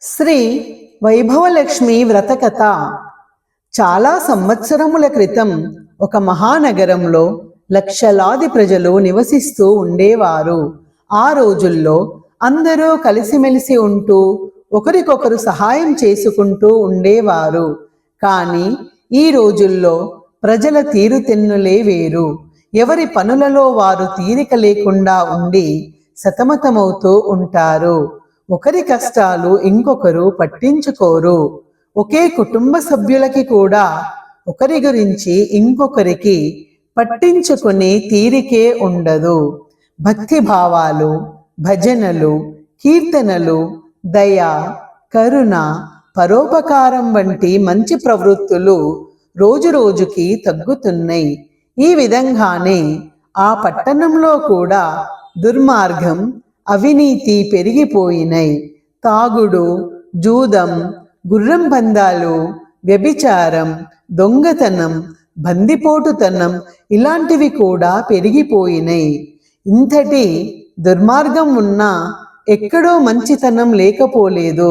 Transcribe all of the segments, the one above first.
శ్రీ వైభవలక్ష్మి వ్రతకథ. చాలా సంవత్సరముల క్రితం ఒక మహానగరంలో లక్షలాది ప్రజలు నివసిస్తూ ఉండేవారు. ఆ రోజుల్లో అందరూ కలిసిమెలిసి ఉంటూ ఒకరికొకరు సహాయం చేసుకుంటూ ఉండేవారు. కానీ ఈ రోజుల్లో ప్రజల తీరుతెన్నులే వేరు. ఎవరి పనులలో వారు తీరిక లేకుండా ఉండి సతమతమవుతూ ఉంటారు. ఒకరి కష్టాలు ఇంకొకరు పట్టించుకోరు. ఒకే కుటుంబ సభ్యులకి కూడా ఒకరి గురించి ఇంకొకరికి పట్టించుకునే తీరికే ఉండదు. భక్తి భావాలు, భజనలు, కీర్తనలు, దయ, కరుణ, పరోపకారం వంటి మంచి ప్రవృత్తులు రోజురోజుకి తగ్గుతున్నాయి. ఈ విధంగానే ఆ పట్టణంలో కూడా దుర్మార్గం, అవినీతి పెరిగిపోయినాయి. తాగుడు, జూదం, గుర్రం పందాలు, వ్యభిచారం, దొంగతనం, బందిపోటుతనం ఇలాంటివి కూడా పెరిగిపోయినాయి. ఇంతటి దుర్మార్గం ఉన్నా ఎక్కడో మంచితనం లేకపోలేదు.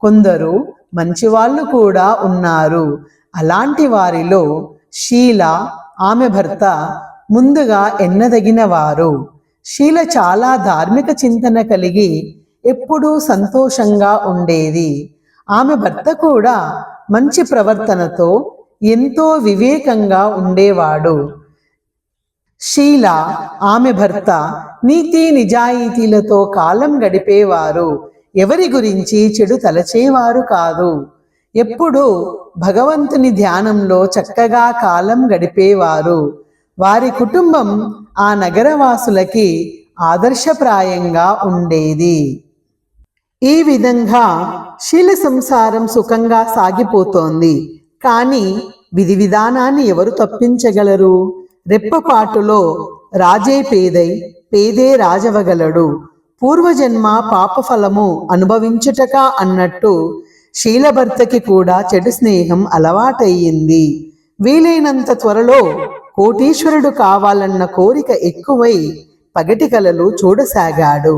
కొందరు మంచివాళ్ళు కూడా ఉన్నారు. అలాంటి వారిలో షీల, ఆమె భర్త ముందుగా ఎన్నదగిన వారు. షీల చాలా ధార్మిక చింతన కలిగి ఎప్పుడూ సంతోషంగా ఉండేది. ఆమె భర్త కూడా మంచి ప్రవర్తనతో ఎంతో వివేకంగా ఉండేవాడు. షీల, ఆమె భర్త నీతి నిజాయితీలతో కాలం గడిపేవారు. ఎవరి గురించి చెడు తలచేవారు కాదు. ఎప్పుడూ భగవంతుని ధ్యానంలో చక్కగా కాలం గడిపేవారు. వారి కుటుంబం ఆ నగరవాసులకి ఆదర్శప్రాయంగా ఉండేది. ఈ విధంగా శీల సంసారం సుఖంగా సాగిపోతోంది. కానీ విధి విధానాన్ని ఎవరు తప్పించగలరు? రెప్పపాటులో రాజే పేదై, పేదే రాజవగలడు. పూర్వజన్మ పాపఫలము అనుభవించుటక అన్నట్టు శీలభర్తకి కూడా చెడు స్నేహం అలవాటయ్యింది. వీలైనంత త్వరలో కోటీశ్వరుడు కావాలన్న కోరిక ఎక్కువై పగటి కలలు చూడసాగాడు.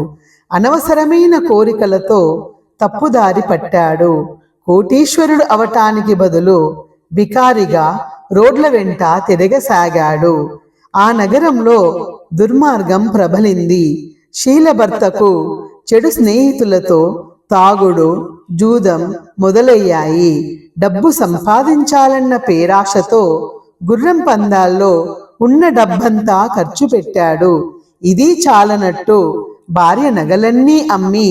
అనవసరమైన కోరికలతో తప్పుదారి పట్టాడు. కోటీశ్వరుడు అవటానికి బదులు బికారిగా రోడ్ల వెంట తిరగసాగాడు. ఆ నగరంలో దుర్మార్గం ప్రబలింది. శీలభర్తకు చెడు స్నేహితులతో తాగుడు, జూదం మొదలయ్యాయి. డబ్బు సంపాదించాలన్న పేరాశతో గుర్రం పందాల్లో ఉన్న డబ్బంతా ఖర్చు పెట్టాడు. ఇది చాలనట్టు భార్య నగలన్నీ అమ్మి